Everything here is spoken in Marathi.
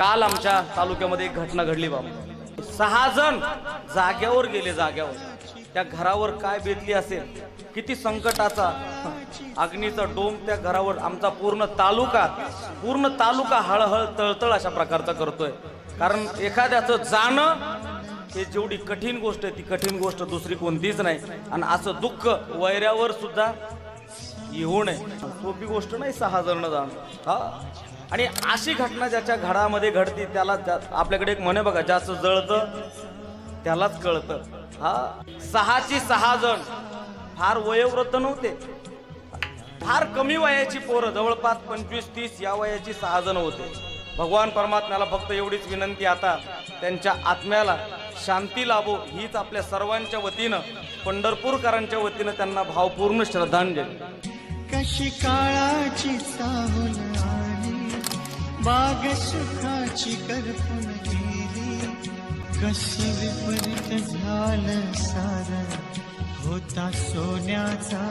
काल आमच्या तालुक्यामध्ये एक घटना घडली बाबा. 6 जण जाग्यावर गेले. जाग्यावर त्या घरावर काय बेतली असेल, किती संकटाचा अग्नीचा डोम त्या घरावर. आमचा पूर्ण तालुका हळहळ तळतळ अशा प्रकारचा करतोय. कारण एखाद्याचं जाणं हे जेवढी कठीण गोष्ट आहे ती कठीण गोष्ट दुसरी कोणतीच नाही. आणि असं दुःख वैऱ्यावर सुद्धा येऊ नये, सोपी गोष्ट नाही 6 जण जाणं. हा, आणि अशी घटना ज्याच्या घरामध्ये घडती त्याला आपल्याकडे एक म्हणे बघा, ज्याचं जळतं त्यालाच कळतं. हा, 6ची 6 जण फार वयोवृद्ध नव्हते, फार कमी वयाची पोरं, जवळपास 25-30 या वयाची 6 जण होते. भगवान परमात्म्याला फक्त एवढीच विनंती, आता त्यांच्या आत्म्याला शांती लाभो हीच आपल्या सर्वांच्या वतीनं, पंढरपूरकरांच्या वतीनं त्यांना भावपूर्ण श्रद्धांजली. कशी काळाची चाहूल आली, बाग सुखाची करपून गेली, कशी विपरीत झालं सारं, होता सोन्याचा